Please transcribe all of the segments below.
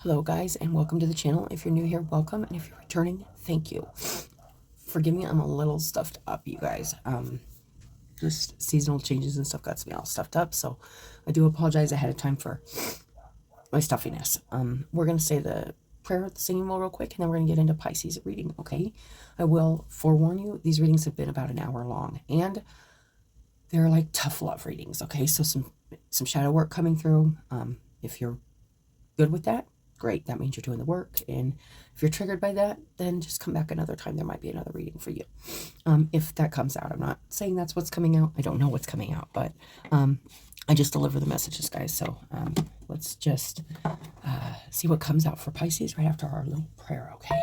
Hello guys, and welcome to the channel. If you're new here, welcome, and if you're returning, thank you. Forgive me, I'm a little stuffed up, you guys. Just seasonal changes and stuff got me all stuffed up, so I do apologize ahead of time for my stuffiness. We're gonna say the prayer at the singing bowl real quick, and then we're gonna get into Pisces reading, okay? I will forewarn you, these readings have been about an hour long, and they're like tough love readings, okay? So some shadow work coming through. If you're good with that, great, that means you're doing the work. And if you're triggered by that, then just come back another time. There might be another reading for you. If that comes out, I'm not saying that's what's coming out. I don't know what's coming out, but I just deliver the messages, guys. So let's just see what comes out for Pisces right after our little prayer, okay?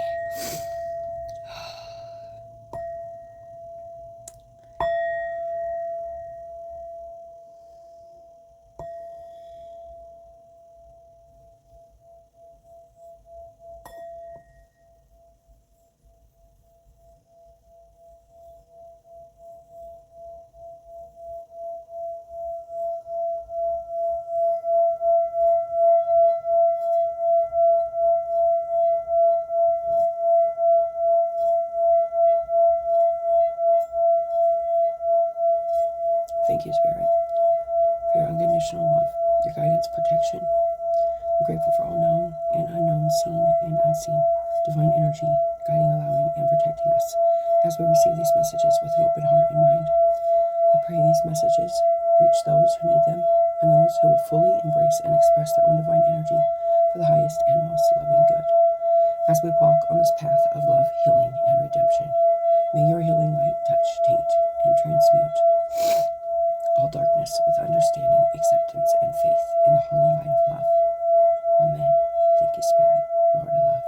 Thank you, Spirit, for your unconditional love, your guidance, protection. I'm grateful for all known and unknown, seen and unseen, divine energy guiding, allowing, and protecting us as we receive these messages with an open heart and mind. I pray these messages reach those who need them and those who will fully embrace and express their own divine energy for the highest and most loving good. As we walk on this path of love, healing, and redemption, may your healing light touch, taint, and transmute all darkness with understanding, acceptance, and faith in the holy light of love. Amen. Thank you, Spirit, Lord of love.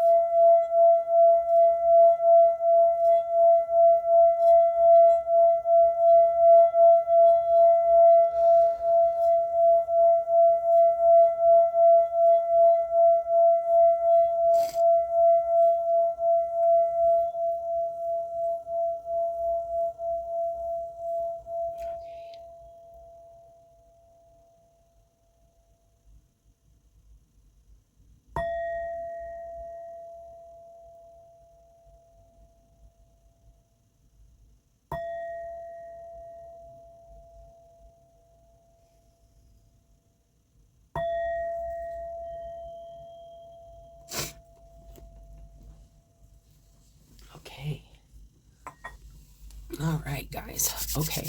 Okay. All right, guys. Okay.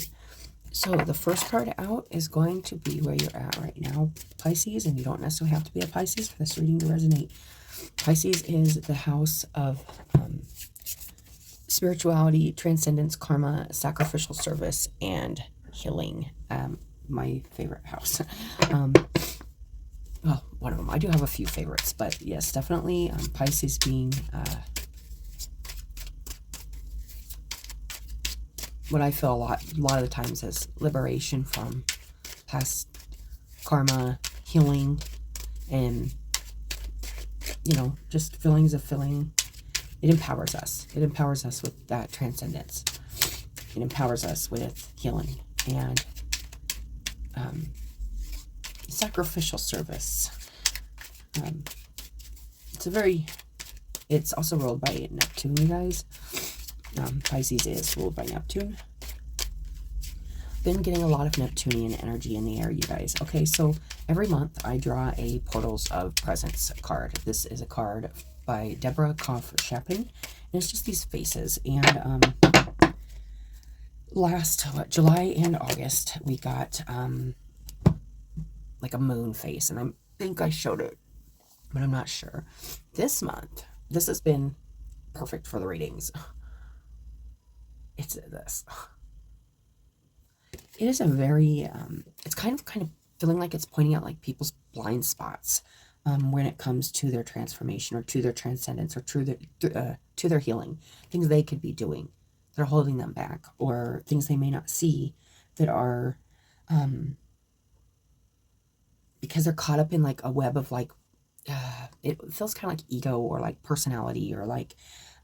So the first card out is going to be where you're at right now, Pisces, and you don't necessarily have to be a Pisces for this reading to resonate. Pisces is the house of spirituality, transcendence, karma, sacrificial service, and healing. My favorite house. Well, one of them. I do have a few favorites, but yes, definitely Pisces being what I feel a lot of the times as liberation from past karma, healing, and just feelings of feeling. It empowers us. It empowers us with that transcendence. It empowers us with healing and sacrificial service. It's also ruled by Neptune, you guys. Pisces is ruled by Neptune. Been getting a lot of Neptunian energy in the air, you guys. Okay, so every month I draw a Portals of Presence card. This is a card by Deborah Koff Chapin, and it's just these faces. And last July and August we got like a moon face, and I think I showed it, but I'm not sure. This month, this has been perfect for the readings. It's this. It is a very, it's kind of feeling like it's pointing out like people's blind spots when it comes to their transformation or to their transcendence or to their healing. Things they could be doing that are holding them back, or things they may not see that are, because they're caught up in like a web of like, it feels kind of like ego or like personality or like,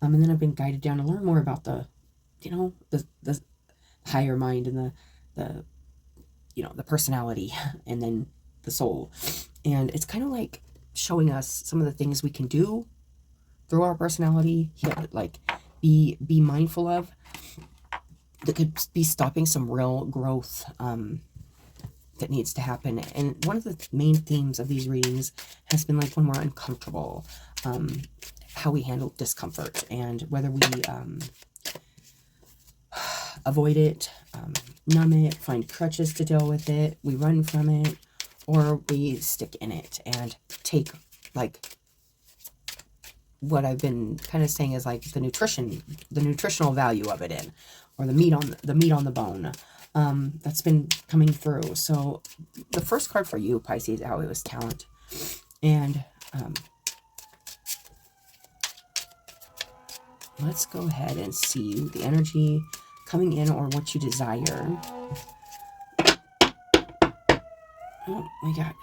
and then I've been guided down to learn more about the higher mind and the the personality and then the soul. And it's kind of like showing us some of the things we can do through our personality, like be mindful of, that could be stopping some real growth that needs to happen. And one of the main themes of these readings has been like when we're uncomfortable, how we handle discomfort, and whether we avoid it, numb it, find crutches to deal with it, we run from it, or we stick in it and take, like, what I've been kind of saying is like the nutritional value of it in, or the meat on the bone. That's been coming through. So the first card for you, Pisces, how it was talent. And let's go ahead and see the energy coming in, or what you desire. Oh, we got,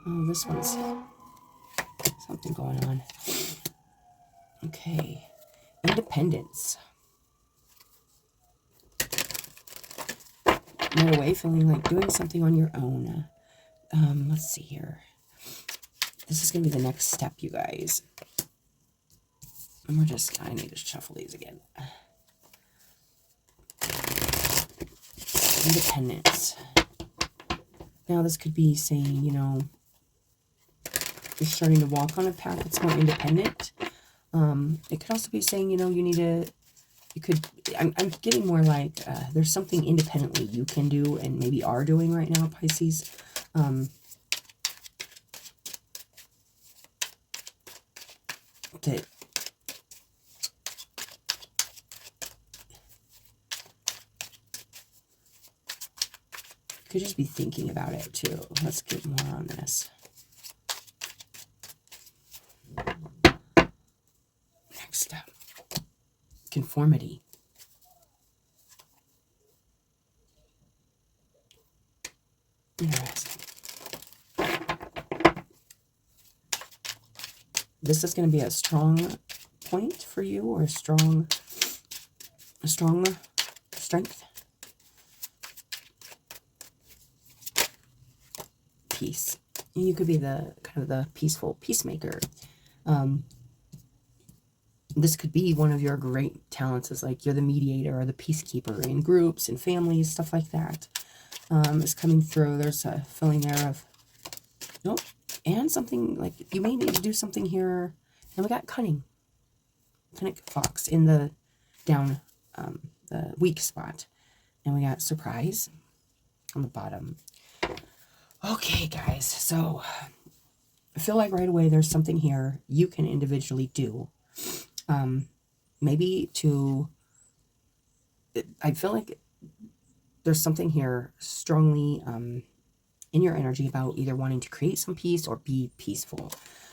oh, this one's something going on. Okay, independence. Right away, feeling like doing something on your own. Let's see here. This is going to be the next step, you guys. And I need to shuffle these again. Independence. Now, this could be saying, you know, you're starting to walk on a path that's more independent. It could also be saying, you know, I'm getting more like there's something independently you can do and maybe are doing right now, Pisces. That could just be thinking about it too. Let's get more on this. Next up, conformity. Interesting. This is going to be a strong point for you, or a strong strength. Peace. You could be the kind of the peaceful peacemaker. This could be one of your great talents, is like you're the mediator or the peacekeeper in groups and families, stuff like that. Is coming through. There's a feeling there of, nope, and something like you may need to do something here. And we got cunning fox in the down, the weak spot, and we got surprise on the bottom. Okay, guys, so I feel like right away there's something here you can individually do. Maybe I feel like there's something here strongly in your energy about either wanting to create some peace or be peaceful.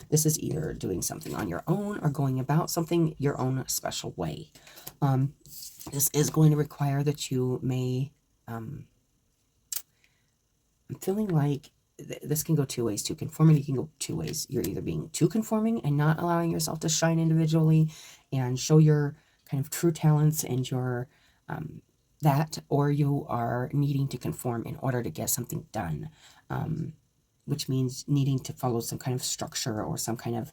This is either doing something on your own or going about something your own special way. This is going to require that you may, I'm feeling like this can go two ways too. Conformity can go two ways. You're either being too conforming and not allowing yourself to shine individually and show your kind of true talents and your or you are needing to conform in order to get something done, which means needing to follow some kind of structure or some kind of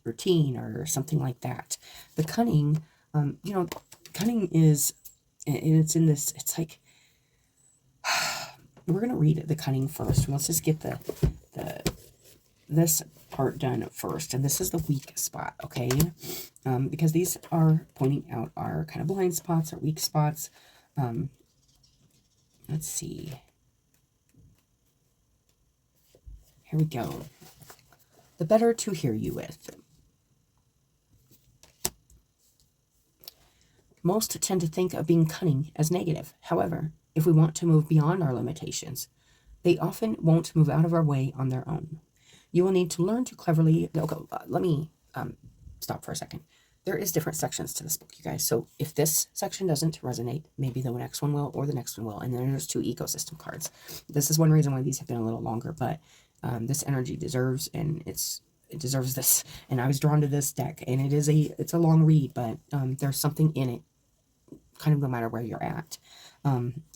routine or something like that. The cunning, you know, cunning is, and it's in this, it's like, we're going to read the cunning first. Let's just get this part done first. And this is the weak spot, okay? Because these are pointing out our kind of blind spots or weak spots. Let's see. Here we go. The better to hear you with. Most tend to think of being cunning as negative. However, if we want to move beyond our limitations, they often won't move out of our way on their own. You will need to learn to cleverly... Okay, let me stop for a second. There is different sections to this book, you guys. So if this section doesn't resonate, maybe the next one will, or the next one will. And then there's 2 ecosystem cards. This is one reason why these have been a little longer, but this energy deserves, and it deserves this. And I was drawn to this deck, and it's a long read, but there's something in it, kind of no matter where you're at,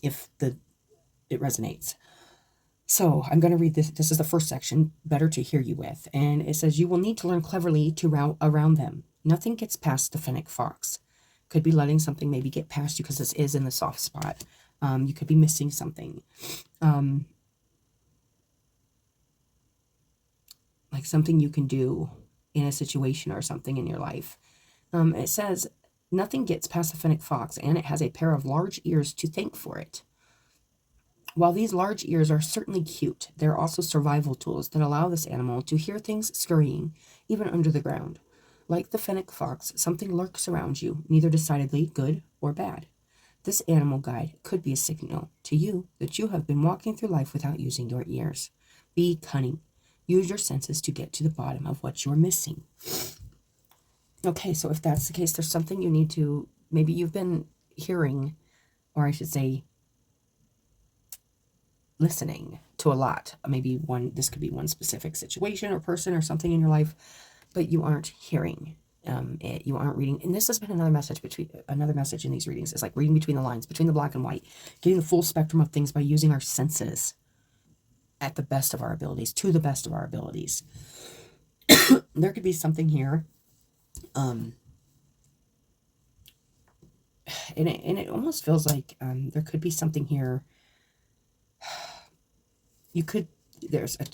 if it resonates. So I'm going to read this. This is the first section, better to hear you with. And it says, you will need to learn cleverly to route around them. Nothing gets past the fennec fox. Could be letting something maybe get past you because this is in the soft spot. You could be missing something. Like something you can do in a situation or something in your life. It says, nothing gets past the fennec fox, and it has a pair of large ears to thank for it. While these large ears are certainly cute, they're also survival tools that allow this animal to hear things scurrying, even under the ground. Like the fennec fox, something lurks around you, neither decidedly good or bad. This animal guide could be a signal to you that you have been walking through life without using your ears. Be cunning. Use your senses to get to the bottom of what you're missing. Okay, so if that's the case, there's something you need to, maybe you've been hearing, or I should say, listening to a lot. Maybe this could be one specific situation or person or something in your life, but you aren't hearing it. You aren't reading. And this has been another message in these readings. It's like reading between the lines, between the black and white, getting the full spectrum of things by using our senses at the best of our abilities, to the best of our abilities. There could be something here. And it almost feels like there could be something here. You could, there's a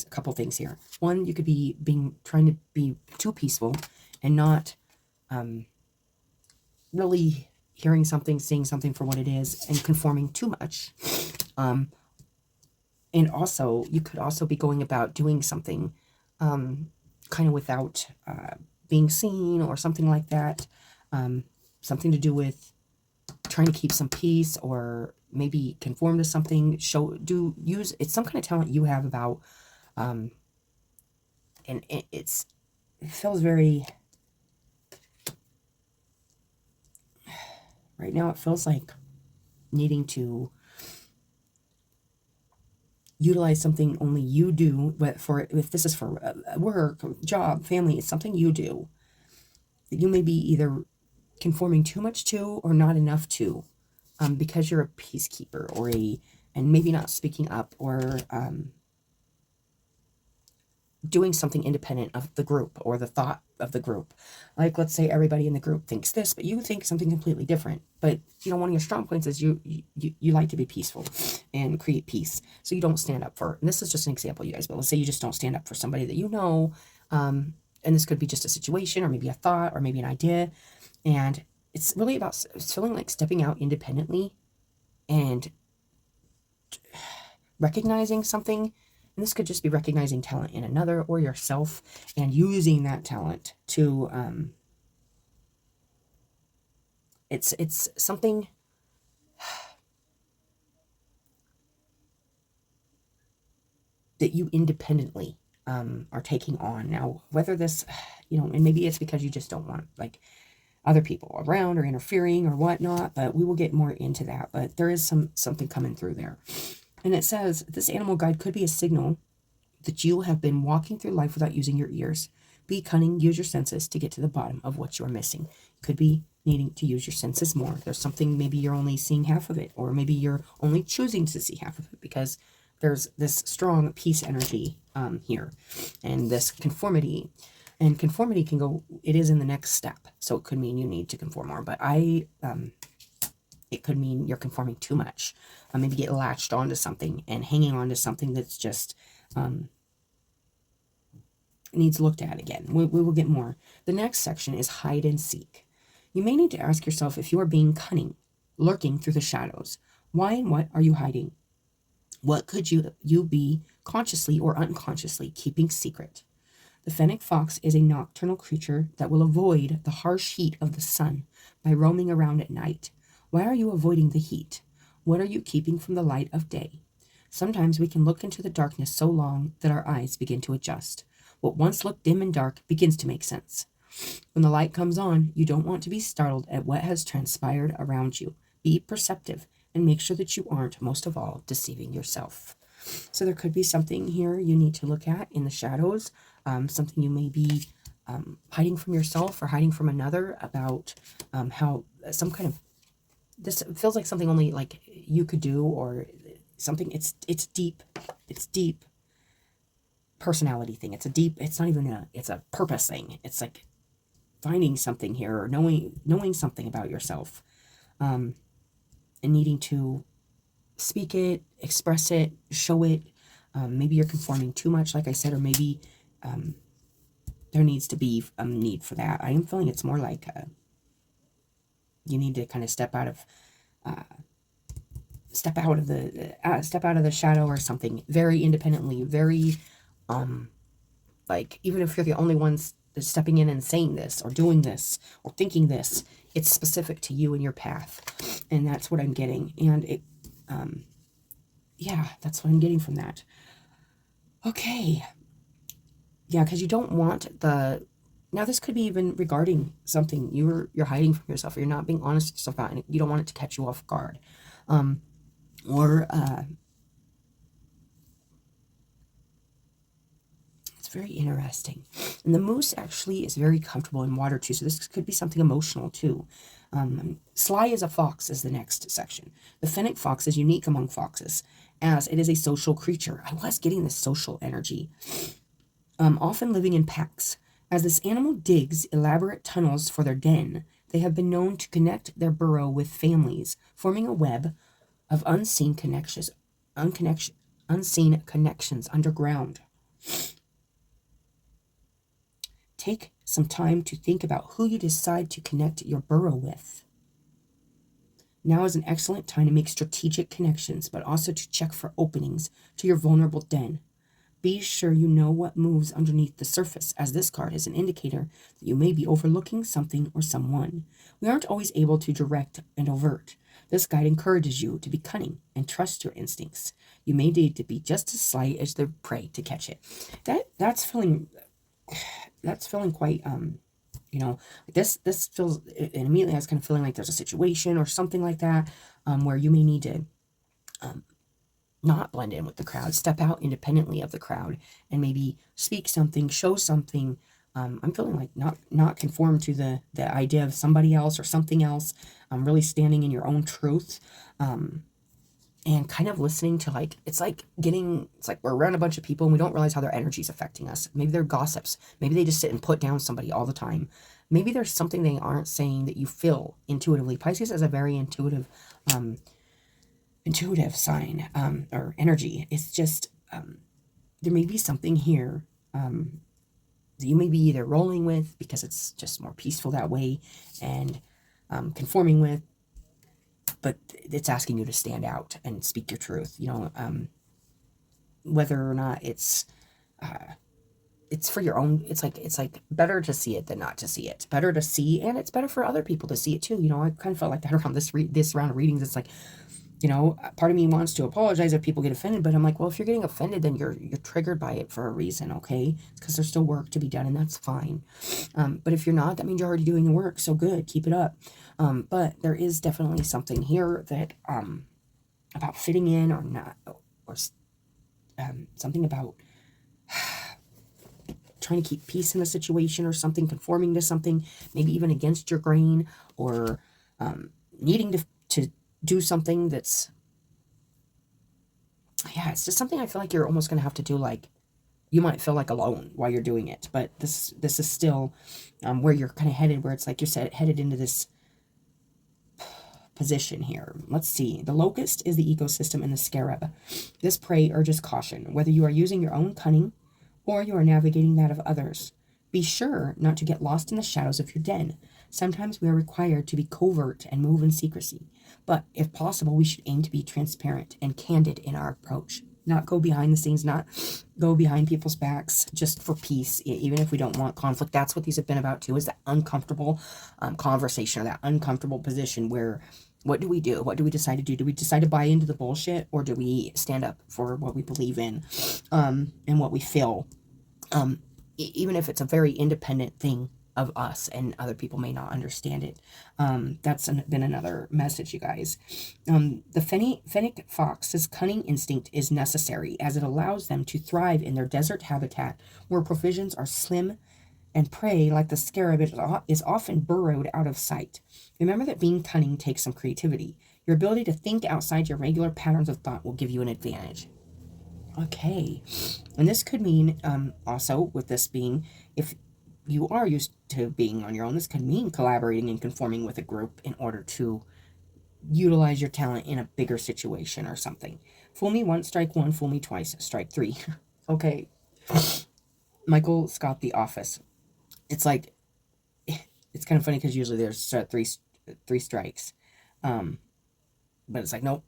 couple things here. One, you could be trying to be too peaceful and not really hearing something, seeing something for what it is, and conforming too much. And also, you could also be going about doing something kind of without being seen or something like that. Something to do with trying to keep some peace, or maybe conform to something, it's some kind of talent you have about, and it feels very, right now it feels like needing to utilize something only you do, but if this is for work, job, family, it's something you do that you may be either conforming too much to or not enough to, because you're a peacekeeper and maybe not speaking up, or doing something independent of the group or the thought of the group. Like, let's say everybody in the group thinks this, but you think something completely different. But one of your strong points is you like to be peaceful and create peace, so you don't stand up for. And this is just an example, you guys. But let's say you just don't stand up for somebody that and this could be just a situation, or maybe a thought, or maybe an idea, and it's really about feeling like stepping out independently and recognizing something. And this could just be recognizing talent in another or yourself, and using that talent to, it's something that you independently are taking on. Now, whether this, and maybe it's because you just don't want like other people around or interfering or whatnot, but we will get more into that. But there is something coming through there. And it says, this animal guide could be a signal that you have been walking through life without using your ears. Be cunning, use your senses to get to the bottom of what you're missing. You could be needing to use your senses more. There's something, maybe you're only seeing half of it, or maybe you're only choosing to see half of it because there's this strong peace energy here, and this conformity. And conformity can go, it is in the next step. So it could mean you need to conform more, but it could mean you're conforming too much. Maybe get latched onto something and hanging on to something that's just needs looked at again. We will get more. The next section is hide and seek. You may need to ask yourself if you are being cunning, lurking through the shadows. Why and what are you hiding? What could you be consciously or unconsciously keeping secret? The fennec fox is a nocturnal creature that will avoid the harsh heat of the sun by roaming around at night. Why are you avoiding the heat? What are you keeping from the light of day? Sometimes we can look into the darkness so long that our eyes begin to adjust. What once looked dim and dark begins to make sense. When the light comes on, you don't want to be startled at what has transpired around you. Be perceptive and make sure that you aren't, most of all, deceiving yourself. So there could be something here you need to look at in the shadows, something you may be hiding from yourself or hiding from another, about how some kind of, this feels like something only like you could do, or something, it's deep. It's deep personality thing. It's not even it's a purpose thing. It's like finding something here, or knowing something about yourself, and needing to speak it, express it, show it. Maybe you're conforming too much, like I said, or maybe there needs to be a need for that. I am feeling it's more like you need to kind of step out of the shadow or something, very independently, very like, even if you're the only ones that's stepping in and saying this or doing this or thinking this, it's specific to you and your path. And that's what I'm getting. And it yeah, that's what I'm getting from that. Okay. Yeah, because you don't want the... Now, this could be even regarding something you're hiding from yourself, or you're not being honest with yourself about, and you don't want it to catch you off guard. Or it's very interesting. And the moose actually is very comfortable in water too, so this could be something emotional too. Sly as a fox is the next section. The fennec fox is unique among foxes, as it is a social creature. I was getting this social energy. Often living in packs. As this animal digs elaborate tunnels for their den, they have been known to connect their burrow with families, forming a web of unseen connections underground. Take some time to think about who you decide to connect your burrow with. Now is an excellent time to make strategic connections, but also to check for openings to your vulnerable den. Be sure you know what moves underneath the surface, as this card is an indicator that you may be overlooking something or someone. We aren't always able to direct and overt. This guide encourages you to be cunning and trust your instincts. You may need to be just as sly as the prey to catch it. That's feeling quite this feels, and immediately I was kind of feeling like there's a situation or something like that, where you may need to not blend in with the crowd, step out independently of the crowd, and maybe speak something, show something. I'm feeling like not conform to the idea of somebody else or something else. Really standing in your own truth, and kind of listening to, like, it's like we're around a bunch of people and we don't realize how their energy is affecting us. Maybe they're gossips. Maybe they just sit and put down somebody all the time. Maybe there's something they aren't saying that you feel intuitively. Pisces is a very intuitive sign, or energy. It's just there may be something here that you may be either rolling with because it's just more peaceful that way, and conforming with, but it's asking you to stand out and speak your truth. Whether or not it's for your own. It's like better to see it than not to see it. Better to see, and it's better for other people to see it too. I kind of felt like that around this round of readings. It's like, part of me wants to apologize if people get offended, but I'm like, well, if you're getting offended, then you're triggered by it for a reason, okay? It's because there's still work to be done, and that's fine. But if you're not, that means you're already doing the work, so good, keep it up. But there is definitely something here that about fitting in or not, or something about trying to keep peace in a situation or something, conforming to something, maybe even against your grain, or needing to do something that's, it's just something I feel like you're almost going to have to do, like, you might feel like alone while you're doing it, but this is still where you're kind of headed, where it's like you're headed into this position here. Let's see. The locust is the ecosystem and the scarab. This prey urges caution, whether you are using your own cunning or you are navigating that of others. Be sure not to get lost in the shadows of your den. Sometimes we are required to be covert and move in secrecy, but if possible, we should aim to be transparent and candid in our approach. Not go behind the scenes, not go behind people's backs just for peace, even if we don't want conflict. That's what these have been about too, is that uncomfortable conversation, or that uncomfortable position where, what do we do? What do we decide to do? Do we decide to buy into the bullshit, or do we stand up for what we believe in, and what we feel? Even if it's a very independent thing of us and other people may not understand it. That's been another message, you guys. The fennec fox's cunning instinct is necessary, as it allows them to thrive in their desert habitat where provisions are slim and prey, like the scarab, is often burrowed out of sight. Remember that being cunning takes some creativity. Your ability to think outside your regular patterns of thought will give you an advantage. Okay. And this could mean, also, with this being, if you are used to being on your own, this could mean collaborating and conforming with a group in order to utilize your talent in a bigger situation or something. Fool me once, strike one. Fool me twice, strike three. Okay. Michael Scott, The Office. It's like, it's kind of funny because usually there's three strikes. But it's like, nope,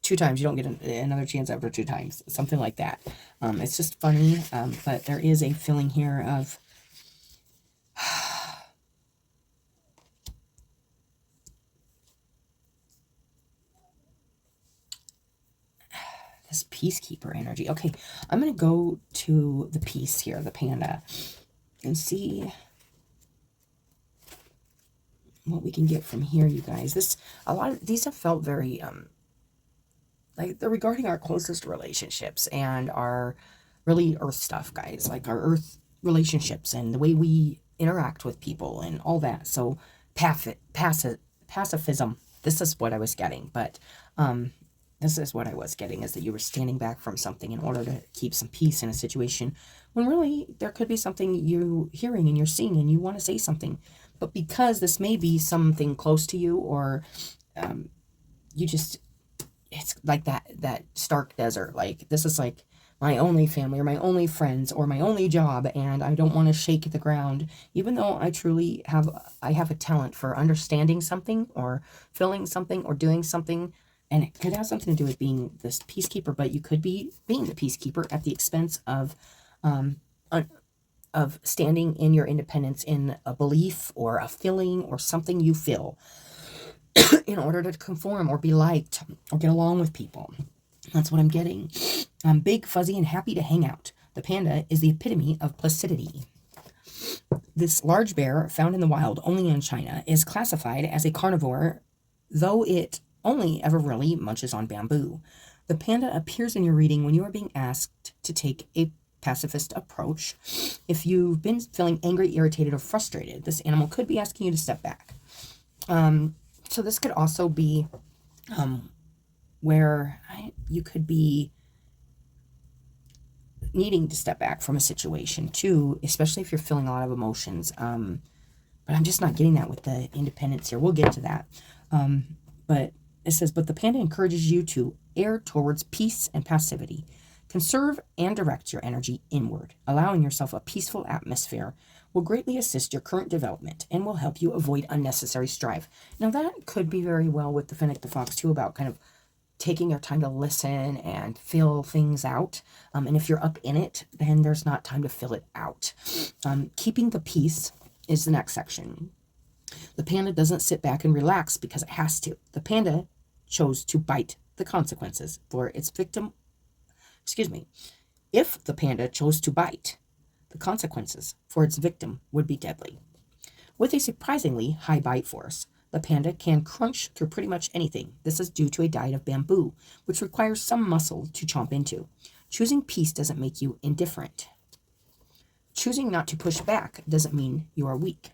2 times. You don't get another chance after 2 times. Something like that. It's just funny. But there is a feeling here of this peacekeeper energy. Okay, I'm going to go to the peace here, the panda, and see what we can get from here, you guys. A lot of these have felt very like they're regarding our closest relationships and our really earth stuff, guys, like our earth relationships and the way we interact with people and all that. So pacifism, this is what I was getting, but this is what I was getting, is that you were standing back from something in order to keep some peace in a situation when really there could be something you're hearing and you're seeing and you want to say something. But because this may be something close to you, or you just, it's like that stark desert. Like, this is like my only family or my only friends or my only job, and I don't want to shake the ground, even though I have a talent for understanding something or feeling something or doing something. And it could have something to do with being this peacekeeper, but you could be being the peacekeeper at the expense of standing in your independence in a belief or a feeling or something you feel in order to conform or be liked or get along with people. That's what I'm getting. Big, fuzzy, and happy to hang out. The panda is the epitome of placidity. This large bear, found in the wild only in China, is classified as a carnivore, though it only ever really munches on bamboo. The panda appears in your reading when you are being asked to take a pacifist approach. If you've been feeling angry, irritated, or frustrated, this animal could be asking you to step back. So this could also be where you could be needing to step back from a situation too, especially if you're feeling a lot of emotions. But I'm just not getting that with the independence here. We'll get to that. But it says, but the panda encourages you to err towards peace and passivity. Conserve and direct your energy inward. Allowing yourself a peaceful atmosphere will greatly assist your current development and will help you avoid unnecessary strife. Now, that could be very well with the Fennec the Fox, too, about kind of taking your time to listen and feel things out. And if you're up in it, then there's not time to fill it out. Keeping the peace is the next section. The panda doesn't sit back and relax because it has to. The panda chose to bite the consequences for its victim. If the panda chose to bite, the consequences for its victim would be deadly. With a surprisingly high bite force, the panda can crunch through pretty much anything. This is due to a diet of bamboo, which requires some muscle to chomp into. Choosing peace doesn't make you indifferent. Choosing not to push back doesn't mean you are weak.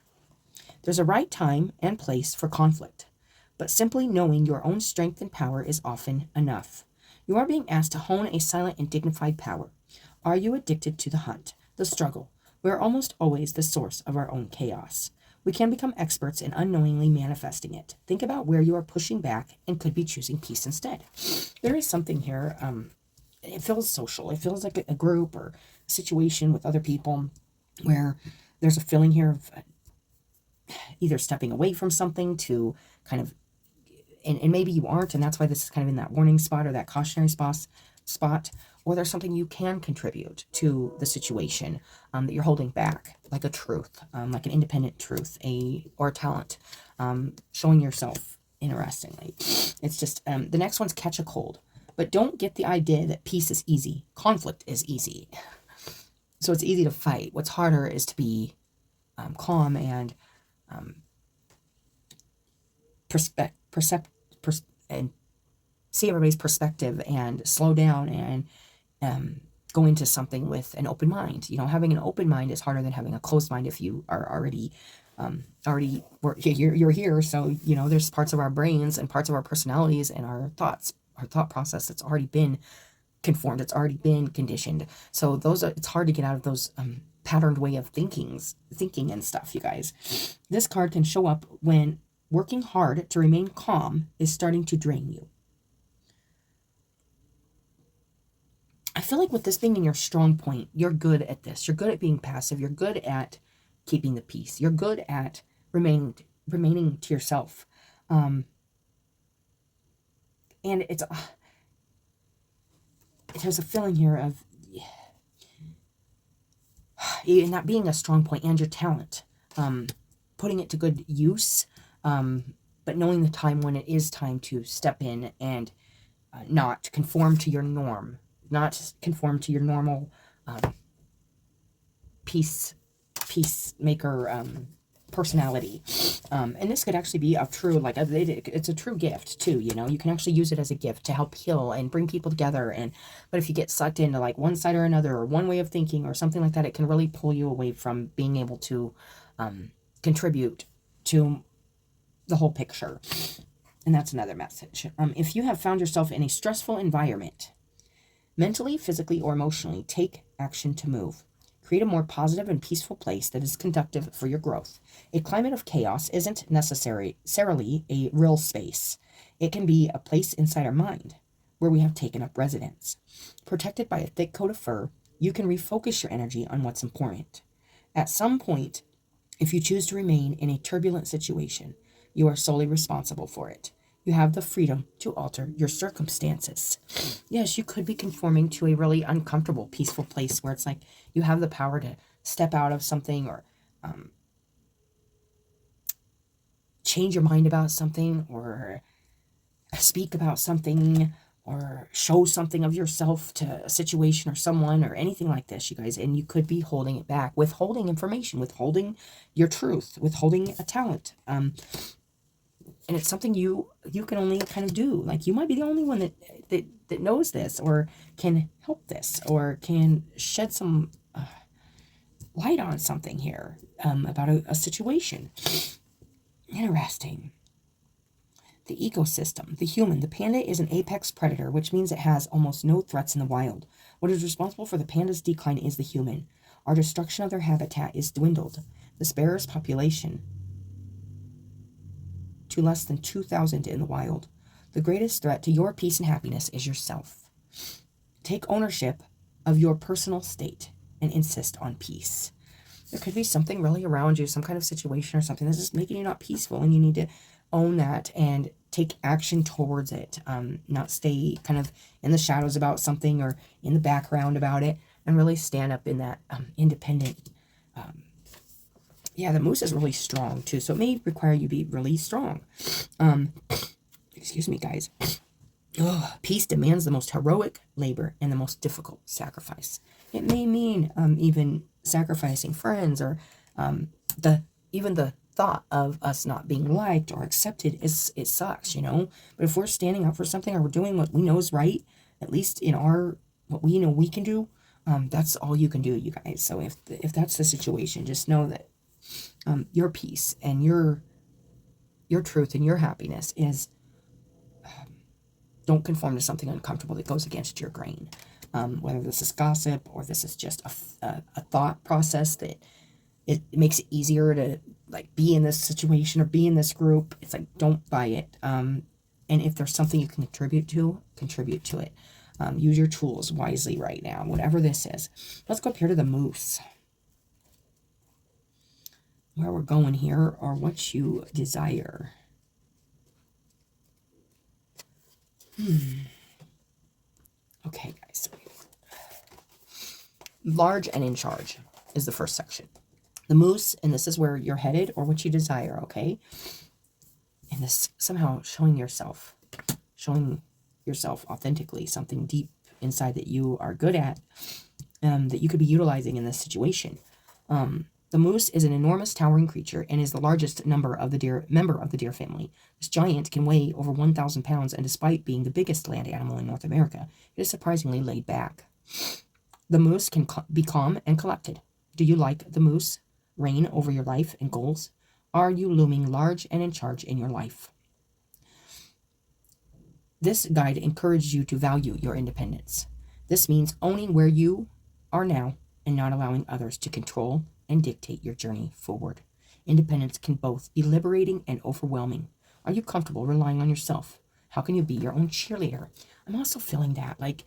There's a right time and place for conflict, but simply knowing your own strength and power is often enough. You are being asked to hone a silent and dignified power. Are you addicted to the hunt, the struggle? We are almost always the source of our own chaos. We can become experts in unknowingly manifesting it. Think about where you are pushing back and could be choosing peace instead. There is something here. It feels social. It feels like a group or a situation with other people where there's a feeling here of either stepping away from something to kind of, and maybe you aren't, and that's why this is kind of in that warning spot or that cautionary spot, or there's something you can contribute to the situation that you're holding back, like a truth, like an independent truth, or a talent, showing yourself interestingly. It's just, the next one's catch a cold, but don't get the idea that peace is easy. Conflict is easy. So it's easy to fight. What's harder is to be calm and and see everybody's perspective and slow down and go into something with an open mind. Having an open mind is harder than having a closed mind if you are already You're here, so you know there's parts of our brains and parts of our personalities and our thoughts, our thought process that's already been conformed, it's already been conditioned. So it's hard to get out of those patterned way of thinking and stuff, you guys. This card can show up when working hard to remain calm is starting to drain you. I feel like with this being in your strong point, you're good at this. You're good at being passive. You're good at keeping the peace. You're good at remaining to yourself. And it has a feeling here of that being a strong point and your talent, putting it to good use, but knowing the time when it is time to step in and not conform to your norm, not conform to your normal peacemaker personality. And this could actually be a true, like, it's a true gift too, you know. You can actually use it as a gift to help heal and bring people together. But if you get sucked into like one side or another, or one way of thinking or something like that, it can really pull you away from being able to contribute to the whole picture. And that's another message. If you have found yourself in a stressful environment, mentally, physically, or emotionally, take action to move. Create a more positive and peaceful place that is conducive for your growth. A climate of chaos isn't necessarily a real space. It can be a place inside our mind where we have taken up residence. Protected by a thick coat of fur, you can refocus your energy on what's important. At some point, if you choose to remain in a turbulent situation, you are solely responsible for it. You have the freedom to alter your circumstances. Yes, you could be conforming to a really uncomfortable, peaceful place where it's like you have the power to step out of something, or change your mind about something, or speak about something, or show something of yourself to a situation or someone or anything like this, you guys. And you could be holding it back, withholding information, withholding your truth, withholding a talent. And it's something you can only kind of do. Like, you might be the only one that knows this, or can help this, or can shed some light on something here about a situation. Interesting. The ecosystem. The human. The panda is an apex predator, which means it has almost no threats in the wild. What is responsible for the panda's decline is the human. Our destruction of their habitat is dwindled. The sparrow's population to less than 2,000 in the wild. The greatest threat to your peace and happiness is yourself. Take ownership of your personal state and insist on peace. There could be something really around you, some kind of situation or something that's just making you not peaceful, and you need to own that and take action towards it. Not stay kind of in the shadows about something or in the background about it, and really stand up in that independent. The moose is really strong too, so it may require you be really strong. Excuse me, guys. Peace demands the most heroic labor and the most difficult sacrifice. It may mean even sacrificing friends, or even the thought of us not being liked or accepted. It sucks, you know. But if we're standing up for something, or we're doing what we know is right, at least in what we know we can do, that's all you can do, you guys. So if that's the situation, just know that your peace and your truth and your happiness is, don't conform to something uncomfortable that goes against your grain. Whether this is gossip, or this is just a thought process that it makes it easier to like be in this situation or be in this group. It's like, don't buy it. And if there's something you can contribute to it. Use your tools wisely right now, whatever this is. Let's go up here to the moose. Where we're going here, or what you desire. Okay, guys. Large and in charge is the first section. The moose, and this is where you're headed, or what you desire, okay? And this somehow showing yourself authentically, something deep inside that you are good at, that you could be utilizing in this situation. The moose is an enormous towering creature and is the largest member of the deer family. This giant can weigh over 1,000 pounds, and despite being the biggest land animal in North America, it is surprisingly laid back. The moose can be calm and collected. Do you like the moose reign over your life and goals? Are you looming large and in charge in your life? This guide encourages you to value your independence. This means owning where you are now and not allowing others to control and dictate your journey forward. Independence can both be liberating and overwhelming. Are you comfortable relying on yourself? How can you be your own cheerleader? I'm also feeling that, like,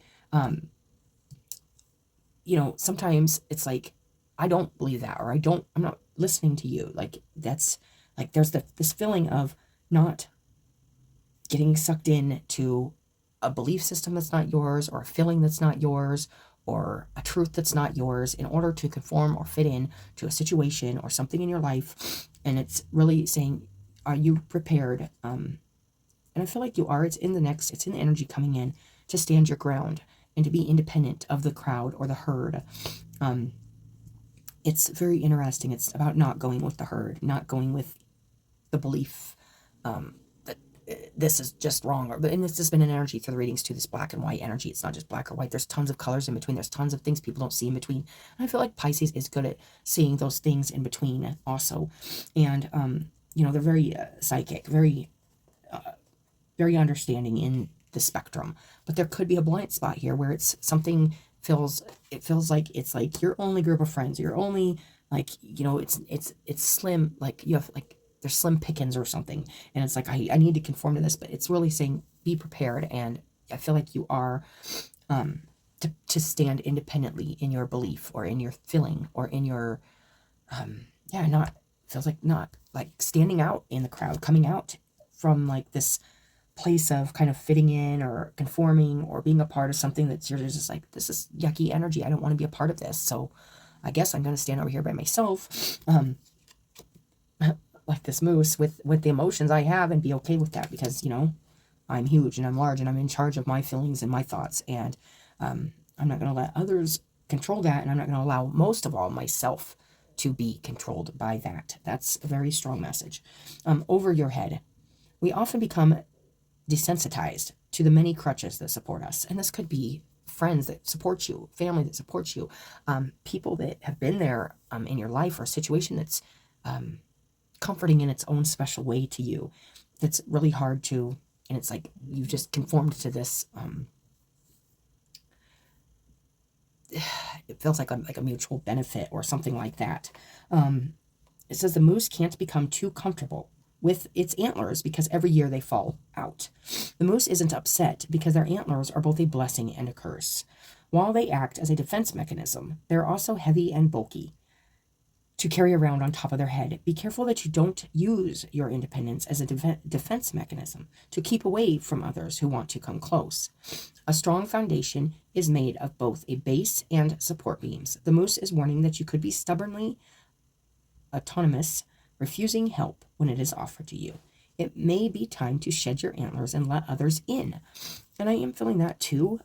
sometimes it's like, I don't believe that, or I'm not listening to you. Like, that's like, there's this feeling of not getting sucked in to a belief system that's not yours, or a feeling that's not yours, or a truth that's not yours, in order to conform or fit in to a situation or something in your life. And it's really saying, are you prepared? And I feel like you are. It's in the energy coming in to stand your ground and to be independent of the crowd or the herd. It's very interesting. It's about not going with the herd, not going with the belief that this is just wrong. And it's just been an energy through the readings too, this black and white energy. It's not just black or white. There's tons of colors in between. There's tons of things people don't see in between. And I feel like Pisces is good at seeing those things in between also. And, they're very psychic, very understanding in the spectrum. But there could be a blind spot here where it's something feels like it's like your only group of friends, your only, like, it's slim, like you have, like, there's slim pickings or something, and it's like, I need to conform to this. But it's really saying, be prepared. And I feel like you are to stand independently in your belief, or in your feeling, or in your not like standing out in the crowd, coming out from like this place of kind of fitting in or conforming or being a part of something that's, you're just like, this is yucky energy, I don't want to be a part of this, so I guess I'm going to stand over here by myself, like this moose, with the emotions I have, and be okay with that, because I'm huge and I'm large and I'm in charge of my feelings and my thoughts, and I'm not going to let others control that, and I'm not going to allow, most of all, myself to be controlled by that. That's a very strong message. Over your head. We often become desensitized to the many crutches that support us. And this could be friends that support you, family that supports you, people that have been there in your life, or a situation that's comforting in its own special way to you. That's really hard to, and it's like you've just conformed to this. It feels like a mutual benefit or something like that. It says the moose can't become too comfortable with its antlers because every year they fall out. The moose isn't upset because their antlers are both a blessing and a curse. While they act as a defense mechanism, they're also heavy and bulky to carry around on top of their head. Be careful that you don't use your independence as a defense mechanism to keep away from others who want to come close. A strong foundation is made of both a base and support beams. The moose is warning that you could be stubbornly autonomous, refusing help when it is offered to you. It may be time to shed your antlers and let others in. And I am feeling that too.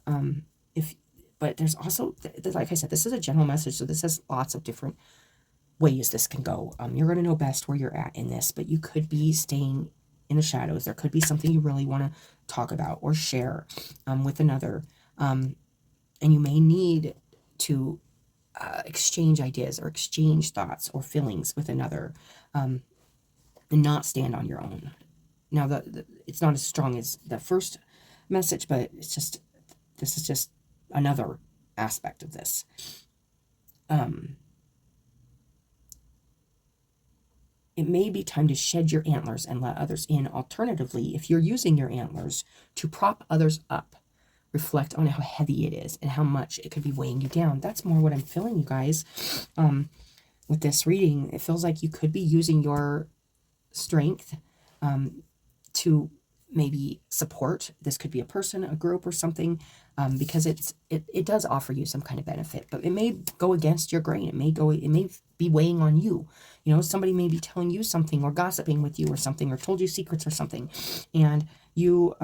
But there's also, like I said, this is a general message, so this has lots of different ways this can go. You're going to know best where you're at in this, but you could be staying in the shadows. There could be something you really want to talk about or share with another. And you may need to exchange ideas or exchange thoughts or feelings with another, and not stand on your own. Now, it's not as strong as the first message, but this is just another aspect of this. It may be time to shed your antlers and let others in. Alternatively, if you're using your antlers to prop others up, reflect on how heavy it is and how much it could be weighing you down. That's more what I'm feeling, you guys. With this reading, it feels like you could be using your strength to maybe support. This could be a person, a group, or something, because it does offer you some kind of benefit, but it may go against your grain. It may be weighing on you. Somebody may be telling you something, or gossiping with you or something, or told you secrets or something, and you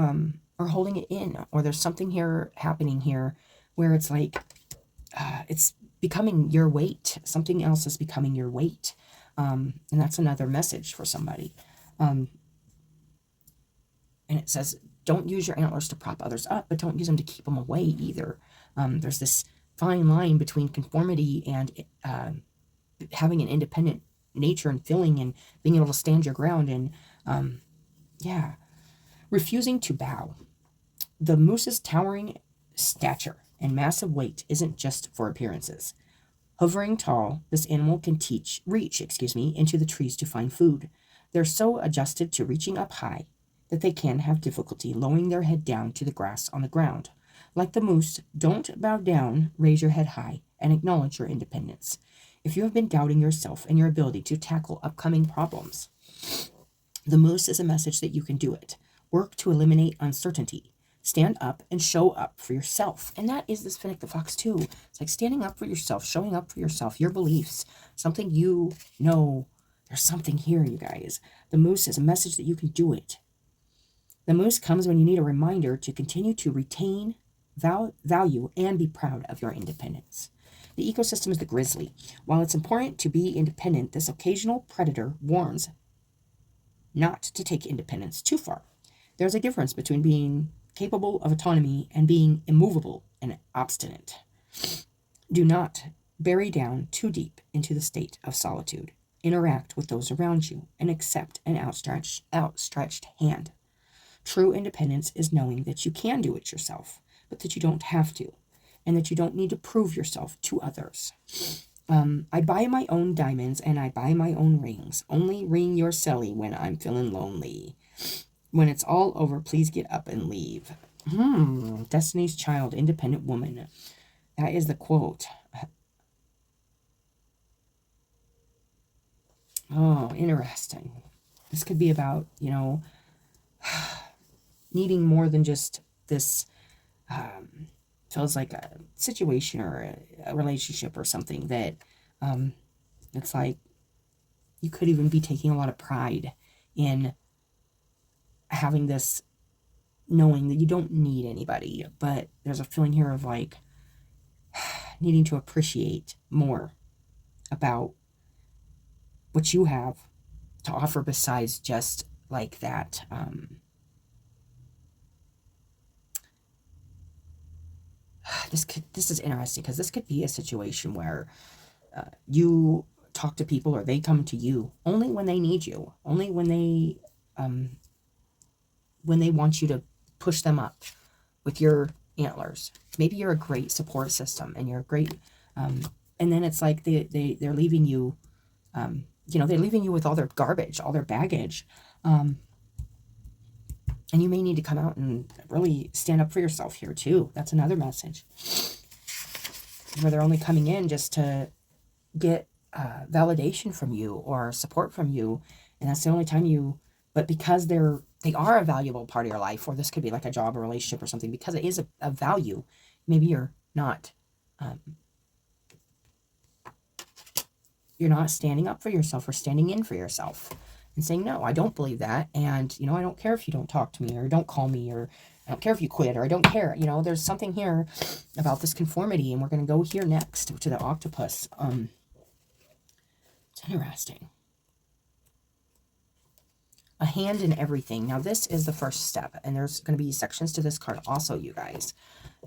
are holding it in, or there's something happening here where it's like it's becoming your weight. Something else is becoming your weight, and that's another message for somebody. And it says, don't use your antlers to prop others up, but don't use them to keep them away either. There's this fine line between conformity and having an independent nature and feeling and being able to stand your ground and, yeah. Refusing to bow. The moose's towering stature and massive weight isn't just for appearances. Hovering tall, this animal can reach into the trees to find food. They're so adjusted to reaching up high that they can have difficulty lowering their head down to the grass on the ground. Like the moose, don't bow down, raise your head high, and acknowledge your independence. If you have been doubting yourself and your ability to tackle upcoming problems, the moose is a message that you can do it. Work to eliminate uncertainty. Stand up and show up for yourself. And that is this Fennec the Fox too. It's like standing up for yourself, showing up for yourself, your beliefs, something you know. There's something here, you guys. The moose is a message that you can do it. The moose comes when you need a reminder to continue to retain value and be proud of your independence. The ecosystem is the grizzly. While it's important to be independent, this occasional predator warns not to take independence too far. There's a difference between being capable of autonomy and being immovable and obstinate. Do not bury down too deep into the state of solitude. Interact with those around you and accept an outstretched hand. True independence is knowing that you can do it yourself, but that you don't have to, and that you don't need to prove yourself to others. I buy my own diamonds and I buy my own rings. Only ring your celly when I'm feeling lonely. When it's all over, please get up and leave. Destiny's Child, independent woman. That is the quote. Oh, interesting. This could be about, needing more than just this, feels like a situation or a relationship or something that, it's like you could even be taking a lot of pride in having this, knowing that you don't need anybody, but there's a feeling here of like needing to appreciate more about what you have to offer besides just like that. This is interesting because this could be a situation where you talk to people or they come to you only when they need you, only when they want you to push them up with your antlers. Maybe you're a great support system and you're great, and then it's like they're leaving you, they're leaving you with all their garbage, all their baggage, and you may need to come out and really stand up for yourself here too. That's another message where they're only coming in just to get validation from you or support from you, and that's the only time but because they are a valuable part of your life, or this could be like a job or relationship or something, because it is a value, maybe you're not standing up for yourself or standing in for yourself and saying, no, I don't believe that, and I don't care if you don't talk to me or don't call me, or I don't care if you quit, or I don't care. There's something here about this conformity, and we're going to go here next to the octopus. It's interesting. A hand in everything. Now, this is the first step, and there's going to be sections to this card also, you guys.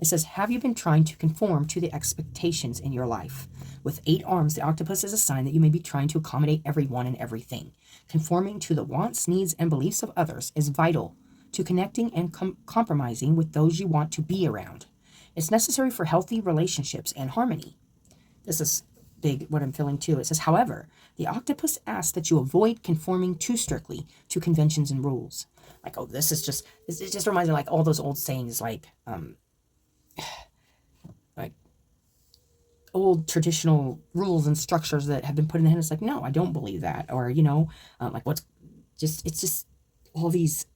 It says, have you been trying to conform to the expectations in your life? With 8 arms, the octopus is a sign that you may be trying to accommodate everyone and everything. Conforming to the wants, needs, and beliefs of others is vital to connecting and compromising with those you want to be around. It's necessary for healthy relationships and harmony. This is big, what I'm feeling too. It says, however, the octopus asks that you avoid conforming too strictly to conventions and rules. Like, oh, it just reminds me of like all those old sayings, like old traditional rules and structures that have been put in the head. It's like, no, I don't believe that. Or, it's just all these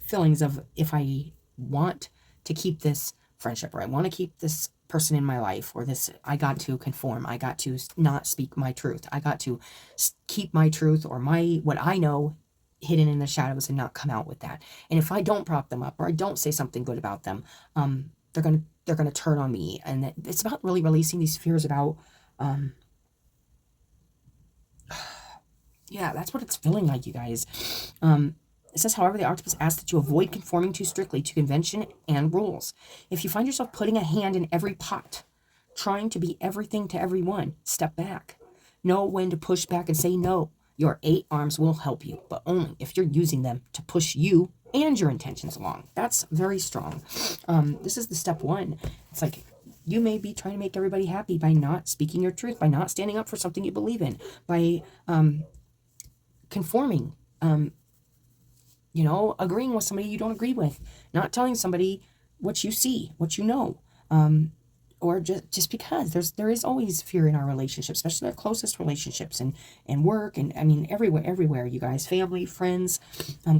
feelings of, if I want to keep this friendship, or I want to keep this person in my life, or this, I got to conform, I got to not speak my truth, I got to keep my truth or what I know hidden in the shadows and not come out with that. And if I don't prop them up or I don't say something good about them, they're gonna turn on me. And it's about really releasing these fears about yeah, that's what it's feeling like, you guys. It says, however, the octopus asks that you avoid conforming too strictly to convention and rules. If you find yourself putting a hand in every pot, trying to be everything to everyone, step back. Know when to push back and say no. Your 8 arms will help you, but only if you're using them to push you and your intentions along. That's very strong. This is the step 1. It's like you may be trying to make everybody happy by not speaking your truth, by not standing up for something you believe in, by conforming, agreeing with somebody you don't agree with, not telling somebody what you see, what you know, or just because there is always fear in our relationships, especially our closest relationships and work, and I mean everywhere, you guys, family, friends.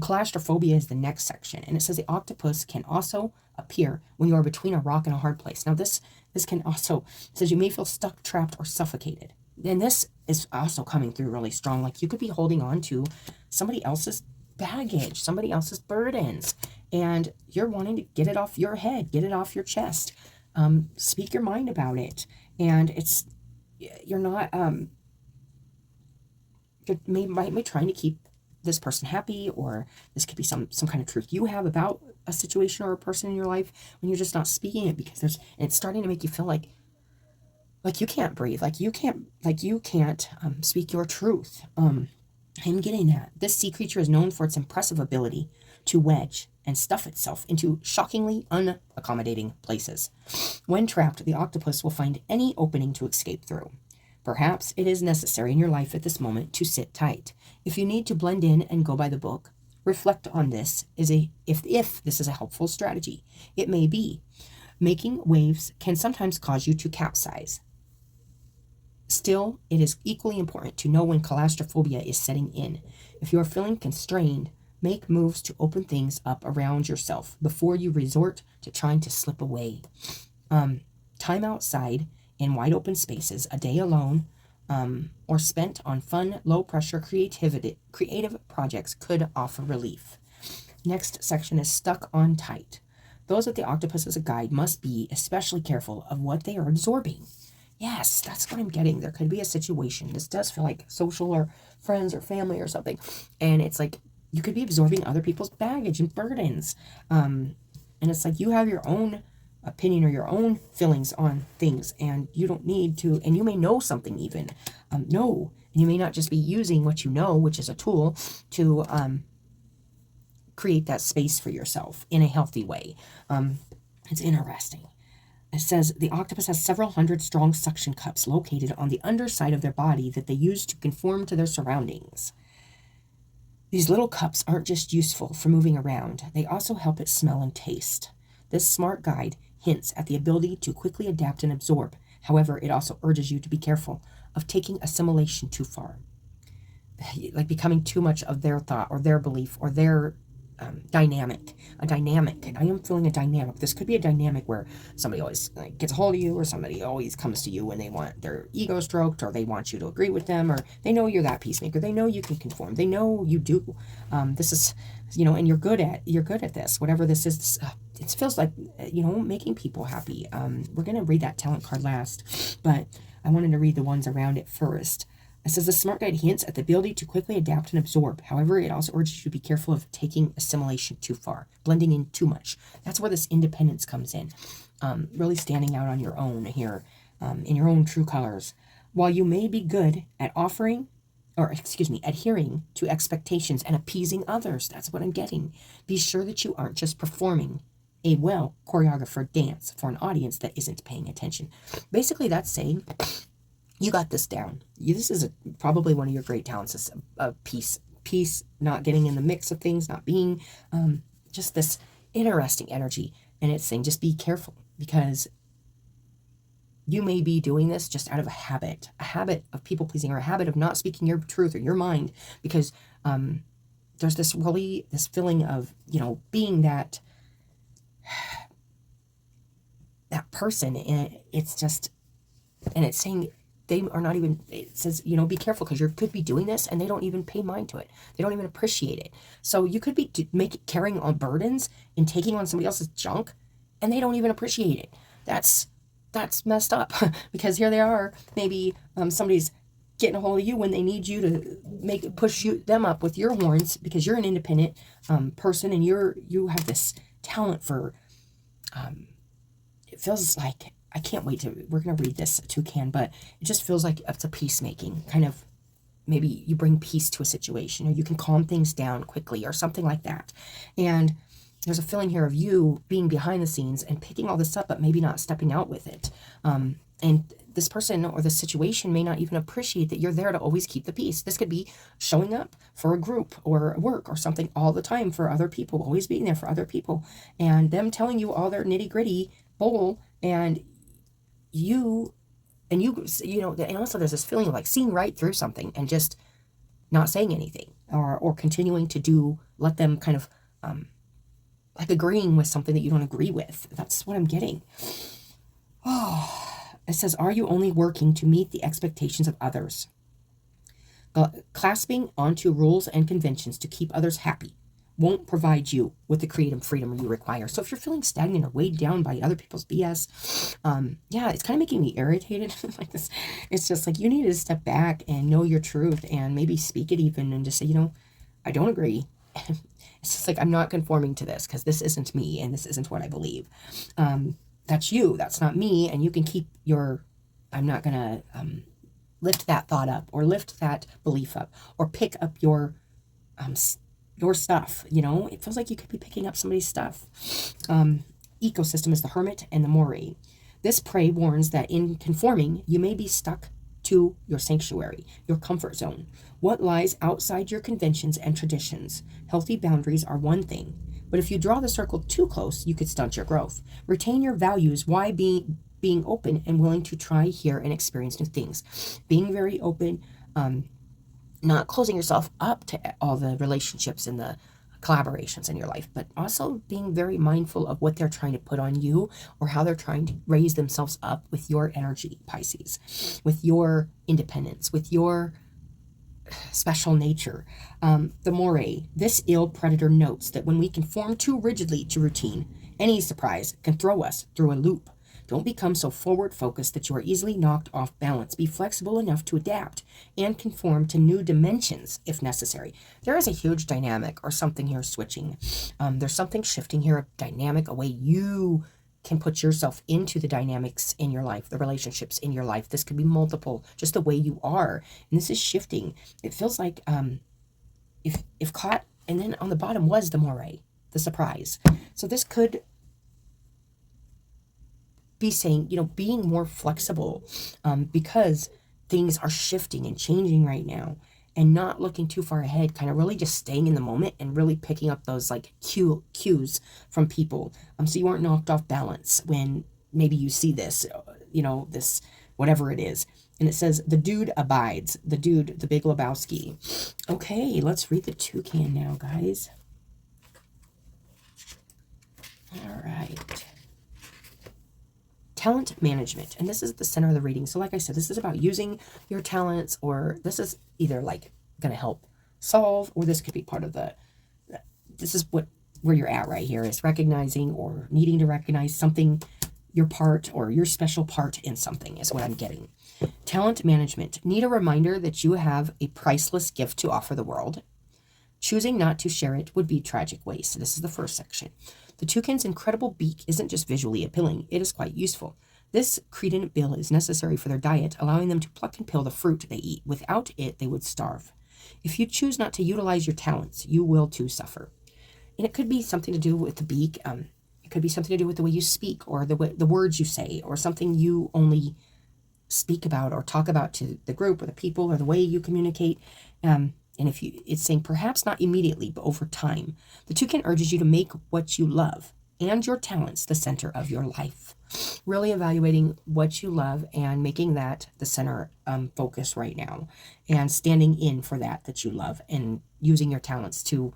Claustrophobia is the next section, and it says the octopus can also appear when you are between a rock and a hard place. Now this can also, it says you may feel stuck, trapped, or suffocated, and this is also coming through really strong. Like you could be holding on to somebody else's baggage, somebody else's burdens, and you're wanting to get it off your head, get it off your chest. Speak your mind about it, and you're not you're maybe trying to keep this person happy, or this could be some kind of truth you have about a situation or a person in your life, when you're just not speaking it because and it's starting to make you feel like you can't breathe, like you can't speak your truth. I'm getting that this sea creature is known for its impressive ability to wedge and stuff itself into shockingly unaccommodating places. When trapped, the octopus will find any opening to escape through. Perhaps it is necessary in your life at this moment to sit tight. If you need to blend in and go by the book, reflect on this if this is a helpful strategy. It may be. Making waves can sometimes cause you to capsize. Still, it is equally important to know when claustrophobia is setting in. If you are feeling constrained, make moves to open things up around yourself before you resort to trying to slip away. Time outside in wide open spaces, a day alone, or spent on fun, low-pressure creative projects could offer relief. Next section is stuck on tight. Those with the octopus as a guide must be especially careful of what they are absorbing. Yes, that's what I'm getting. There could be a situation. This does feel like social or friends or family or something. And it's like you could be absorbing other people's baggage and burdens. And it's like you have your own opinion or your own feelings on things, and you don't need to, and you may know something even. And you may not just be using what you know, which is a tool, to create that space for yourself in a healthy way. It's interesting. It says the octopus has several hundred strong suction cups located on the underside of their body that they use to conform to their surroundings. These little cups aren't just useful for moving around, they also help it smell and taste. This smart guide hints at the ability to quickly adapt and absorb. However, it also urges you to be careful of taking assimilation too far, like becoming too much of their thought or their belief or their dynamic. I am feeling a dynamic. This could be a dynamic where somebody always gets a hold of you, or somebody always comes to you when they want their ego stroked, or they want you to agree with them, or they know you're that peacemaker. They know you can conform. They know you do. This is, and you're good at this. Whatever this is, it feels like, making people happy. We're going to read that talent card last, but I wanted to read the ones around it first. It says the smart guide hints at the ability to quickly adapt and absorb. However, it also urges you to be careful of taking assimilation too far, blending in too much. That's where this independence comes in. Really standing out on your own here, in your own true colors. While you may be good at adhering to expectations and appeasing others, that's what I'm getting. Be sure that you aren't just performing a well-choreographed dance for an audience that isn't paying attention. Basically, that's saying, you got this down. This is probably one of your great talents, is peace, not getting in the mix of things, not being just this interesting energy. And it's saying just be careful, because you may be doing this just out of a habit of people pleasing, or a habit of not speaking your truth or your mind, because there's this feeling of, being that person. And it's saying, they are not even, it says, be careful, because you could be doing this and they don't even pay mind to it. They don't even appreciate it. So you could be carrying on burdens and taking on somebody else's junk, and they don't even appreciate it. That's messed up, because here they are, maybe somebody's getting a hold of you when they need you to push them up with your horns, because you're an independent person, and you have this talent for, it feels like, I can't wait we're going to read this toucan, but it just feels like it's a peacemaking kind of, maybe you bring peace to a situation, or you can calm things down quickly or something like that. And there's a feeling here of you being behind the scenes and picking all this up, but maybe not stepping out with it. And this person or the situation may not even appreciate that you're there to always keep the peace. This could be showing up for a group or work or something all the time for other people, always being there for other people, and them telling you all their nitty gritty bull, and you know, and also there's this feeling of like seeing right through something and just not saying anything, or continuing to let them kind of like agreeing with something that you don't agree with. That's what I'm getting. Oh, it says, are you only working to meet the expectations of others? Clasping onto rules and conventions to keep others happy won't provide you with the creative freedom you require. So if you're feeling stagnant or weighed down by other people's BS, yeah, it's kind of making me irritated. Like this, it's just like you need to step back and know your truth and maybe speak it even, and just say, you know, I don't agree. It's just like, I'm not conforming to this because this isn't me and this isn't what I believe. That's you. That's not me. And you can keep I'm not going to lift that thought up or lift that belief up or pick up your stuff. You know, it feels like you could be picking up somebody's stuff. Ecosystem is the hermit and the moray. This prey warns that in conforming, you may be stuck to your sanctuary, your comfort zone. What lies outside your conventions and traditions? Healthy boundaries are one thing, but if you draw the circle too close, you could stunt your growth. Retain your values. Why being open and willing to try, hear, and experience new things. Being very open, not closing yourself up to all the relationships and the collaborations in your life, but also being very mindful of what they're trying to put on you or how they're trying to raise themselves up with your energy, Pisces, with your independence, with your special nature. The moray, this ill predator notes that when we conform too rigidly to routine, any surprise can throw us through a loop. Don't become so forward-focused that you are easily knocked off balance. Be flexible enough to adapt and conform to new dimensions if necessary. There is a huge dynamic or something here switching. There's something shifting here, a dynamic, a way you can put yourself into the dynamics in your life, the relationships in your life. This could be multiple, just the way you are. And this is shifting. It feels like if caught, and then on the bottom was the moray, the surprise. So this could be saying, you know, being more flexible because things are shifting and changing right now, and not looking too far ahead, kind of really just staying in the moment and really picking up those like cues from people. So you aren't knocked off balance when maybe you see this, you know, this, whatever it is. And it says, the dude abides, the dude, the Big Lebowski. Okay, let's read the toucan now, guys. All right. Talent management, and this is the center of the reading. So like I said, this is about using your talents, or this is either like going to help solve, or this could be part of this is where you're at right here, is recognizing or needing to recognize something, your part or your special part in something is what I'm getting. Talent management. Need a reminder that you have a priceless gift to offer the world. Choosing not to share it would be tragic waste. This is the first section. The toucan's incredible beak isn't just visually appealing, it is quite useful. This credent bill is necessary for their diet, allowing them to pluck and peel the fruit they eat. Without it, they would starve. If you choose not to utilize your talents, you will too suffer. And it could be something to do with the beak. It could be something to do with the way you speak, or the words you say, or something you only speak about or talk about to the group or the people, or the way you communicate. And if it's saying perhaps not immediately, but over time, the toucan urges you to make what you love and your talents the center of your life. Really evaluating what you love and making that the center focus right now, and standing in for that you love, and using your talents to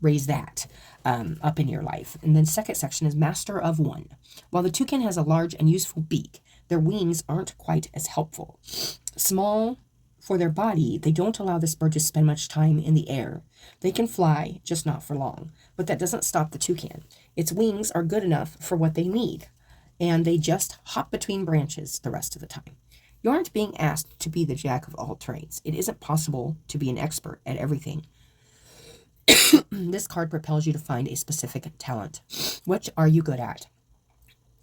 raise that up in your life. And then second section is master of one. While the toucan has a large and useful beak, their wings aren't quite as helpful. Small for their body, they don't allow this bird to spend much time in the air. They can fly, just not for long. But that doesn't stop the toucan. Its wings are good enough for what they need, and they just hop between branches the rest of the time. You aren't being asked to be the jack of all trades. It isn't possible to be an expert at everything. This card propels you to find a specific talent. What are you good at?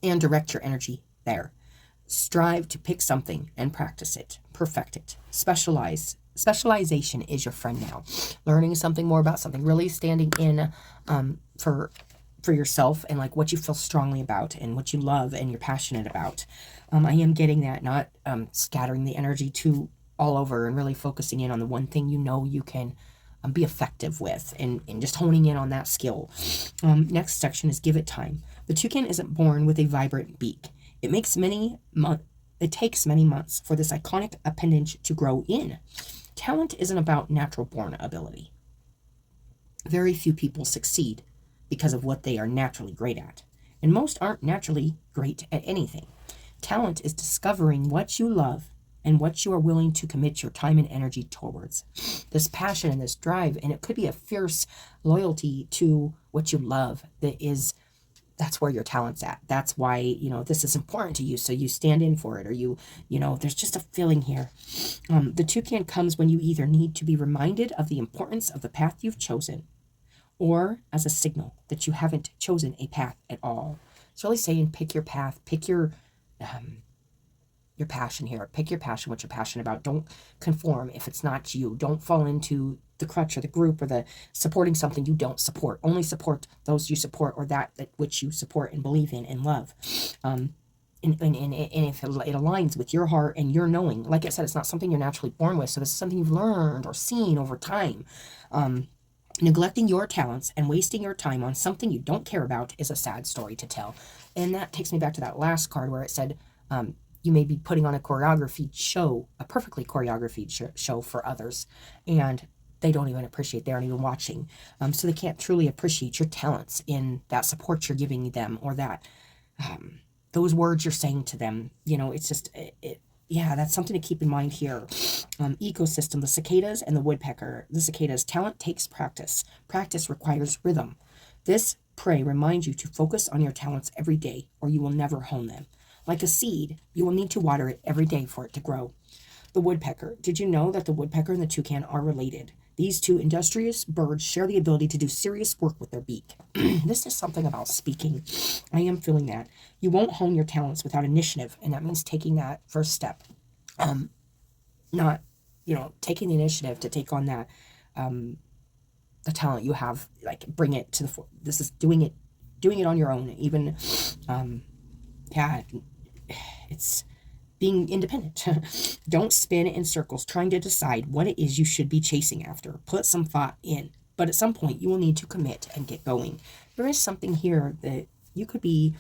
And direct your energy There. Strive to pick something and practice it. Perfect it. Specialization is your friend now. Learning something more about something. Really standing in for yourself and like what you feel strongly about and what you love and you're passionate about. I am getting that, not scattering the energy too all over and really focusing in on the one thing you know you can be effective with and just honing in on that skill. Next section is give it time. The toucan isn't born with a vibrant beak. It takes many months for this iconic appendage to grow in. Talent isn't about natural born ability. Very few people succeed because of what they are naturally great at, and most aren't naturally great at anything. Talent is discovering what you love and what you are willing to commit your time and energy towards. This passion and this drive, and it could be a fierce loyalty to what you love that's where your talent's at. That's why, this is important to you. So you stand in for it, or there's just a feeling here. The toucan comes when you either need to be reminded of the importance of the path you've chosen, or as a signal that you haven't chosen a path at all. It's really saying pick your path, pick your passion here. Pick your passion, what you're passionate about. Don't conform if it's not you. Don't fall into the crutch or the group or the supporting something you don't support. Only support those you support or that which you support and believe in and love. And if it aligns with your heart and your knowing, like I said, it's not something you're naturally born with. So this is something you've learned or seen over time. Neglecting your talents and wasting your time on something you don't care about is a sad story to tell. And that takes me back to that last card where it said, you may be putting on a choreographed show, a perfectly choreographed show for others, and they don't even appreciate, they aren't even watching. So they can't truly appreciate your talents in that support you're giving them, or that those words you're saying to them. It's just, that's something to keep in mind here. Ecosystem, the cicadas and the woodpecker. The cicadas, talent takes practice. Practice requires rhythm. This prey reminds you to focus on your talents every day, or you will never hone them. Like a seed, you will need to water it every day for it to grow. The woodpecker. Did you know that the woodpecker and the toucan are related? These two industrious birds share the ability to do serious work with their beak. This is something about speaking. I am feeling that. You won't hone your talents without initiative, and that means taking that first step. Not, taking the initiative to take on that, the talent you have, like bring it to the, this is doing it on your own, even, it's being independent. Don't spin in circles trying to decide what it is you should be chasing after. Put some thought in, but at some point you will need to commit and get going. There is something here that you could be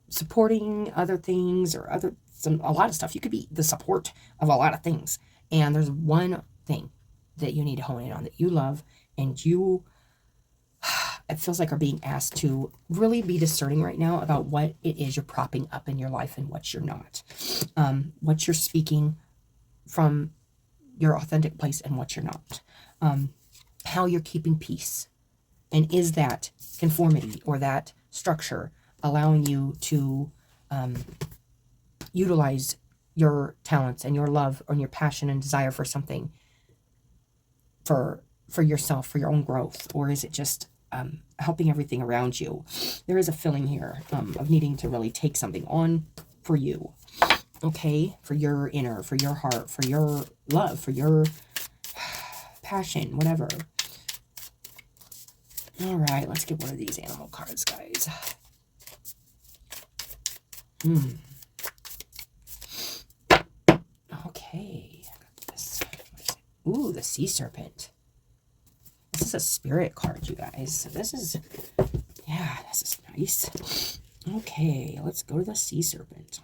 supporting other things or a lot of stuff. You could be the support of a lot of things. And there's one thing that you need to hone in on that you love, and you, it feels like, are being asked to really be discerning right now about what it is you're propping up in your life and what you're not. What you're speaking from your authentic place and what you're not. How you're keeping peace. And is that conformity or that structure allowing you to utilize your talents and your love and your passion and desire for something for yourself, for your own growth? Or is it just helping everything around you? There is a feeling here of needing to really take something on for you, okay? For your inner, for your heart, for your love, for your passion, whatever. All right, let's get one of these animal cards, guys. Okay. Ooh, the sea serpent. This is a spirit card, you guys. So this is nice. Okay, let's go to the sea serpent.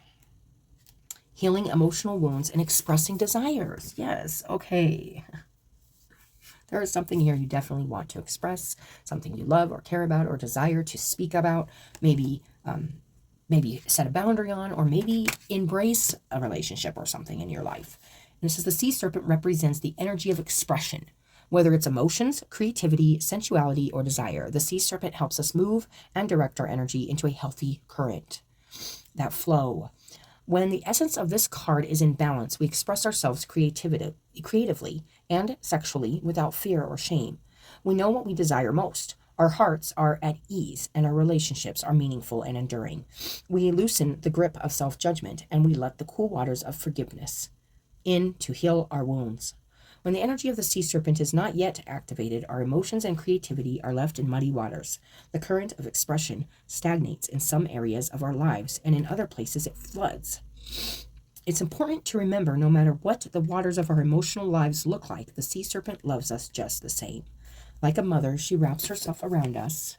Healing emotional wounds and expressing desires. Yes, okay. There is something here you definitely want to express, something you love or care about or desire to speak about, maybe set a boundary on, or maybe embrace a relationship or something in your life. And this is the sea serpent represents the energy of expression, whether it's emotions, creativity, sensuality, or desire. The sea serpent helps us move and direct our energy into a healthy current, that flow. When the essence of this card is in balance, we express ourselves creatively and sexually without fear or shame. We know what we desire most. Our hearts are at ease and our relationships are meaningful and enduring. We loosen the grip of self-judgment and we let the cool waters of forgiveness in to heal our wounds. When the energy of the sea serpent is not yet activated, our emotions and creativity are left in muddy waters. The current of expression stagnates in some areas of our lives, and in other places it floods. It's important to remember no matter what the waters of our emotional lives look like, the sea serpent loves us just the same. Like a mother, she wraps herself around us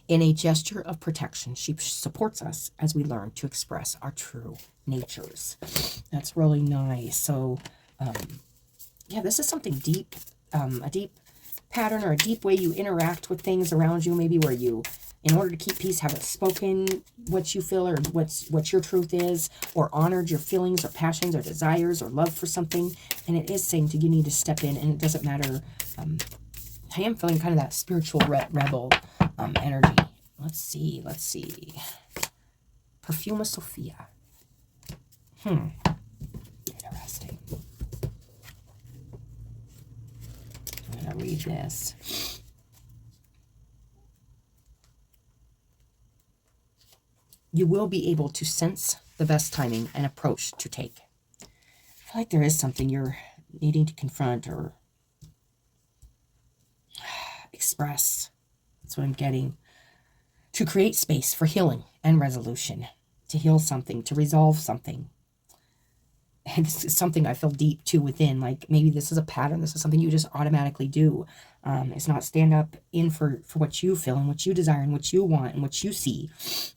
in a gesture of protection. She supports us as we learn to express our true natures. That's really nice. So, yeah, this is something deep, a deep pattern or a deep way you interact with things around you, maybe where you, in order to keep peace, haven't spoken what you feel or what your truth is, or honored your feelings or passions or desires or love for something. And it is saying you need to step in, and it doesn't matter. I am feeling kind of that spiritual rebel energy. Let's see. Perfuma Sophia. Interesting. I'm going to read this. You will be able to sense the best timing and approach to take. I feel like there is something you're needing to confront or express. That's what I'm getting. To create space for healing and resolution. To heal something, to resolve something. And this is something I feel deep too within. Like maybe this is a pattern. This is something you just automatically do. It's not stand up in for what you feel and what you desire and what you want and what you see.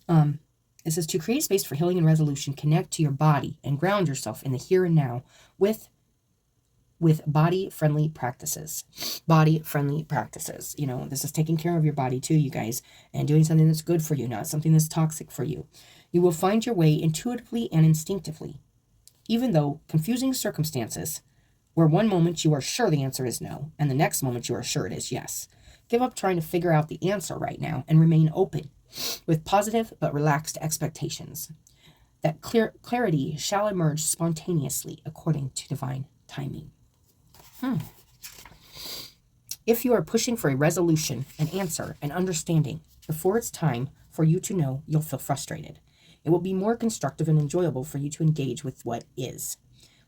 It says to create space for healing and resolution, connect to your body and ground yourself in the here and now with body-friendly practices. Body-friendly practices. You know, this is taking care of your body too, you guys, and doing something that's good for you, not something that's toxic for you. You will find your way intuitively and instinctively, even though confusing circumstances where one moment you are sure the answer is no, and the next moment you are sure it is yes. Give up trying to figure out the answer right now and remain open with positive but relaxed expectations. That clarity shall emerge spontaneously according to divine timing. If you are pushing for a resolution, an answer, an understanding, before it's time for you to know, you'll feel frustrated. It will be more constructive and enjoyable for you to engage with what is.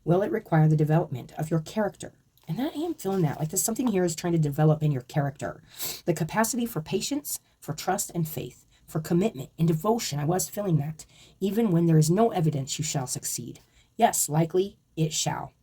Will it require the development of your character? And I am feeling that. Like there's something here is trying to develop in your character. The capacity for patience, for trust and faith, for commitment and devotion. I was feeling that. Even when there is no evidence you shall succeed. Yes, likely it shall.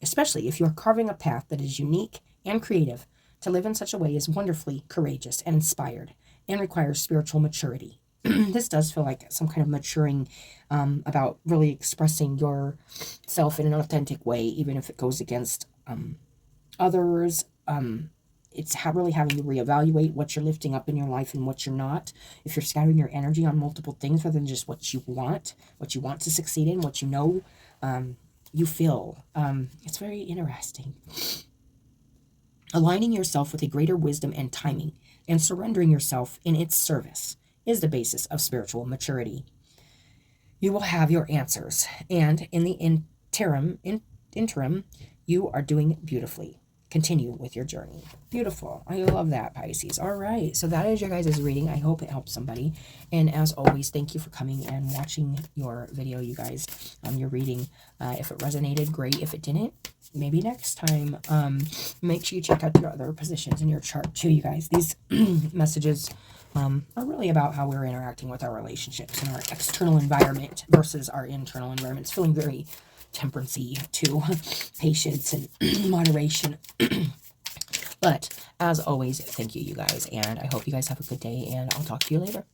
Especially if you are carving a path that is unique and creative. To live in such a way is wonderfully courageous and inspired and requires spiritual maturity. This does feel like some kind of maturing about really expressing yourself in an authentic way, even if it goes against others. It's really having to reevaluate what you're lifting up in your life and what you're not. If you're scattering your energy on multiple things rather than just what you want to succeed in, what you know you feel. It's very interesting. Aligning yourself with a greater wisdom and timing and surrendering yourself in its service is the basis of spiritual maturity. You will have your answers, and in the interim, you are doing beautifully. Continue with your journey. Beautiful. I love that, Pisces. All right. So that is your guys' reading. I hope it helps somebody. And as always, thank you for coming and watching your video, you guys. Your reading. If it resonated, great. If it didn't, maybe next time. Make sure you check out your other positions in your chart too, you guys. These messages are really about how we're interacting with our relationships and our external environment versus our internal environment. It's feeling very temperancy to patience and moderation. But as always, thank you guys, and I hope you guys have a good day, and I'll talk to you later.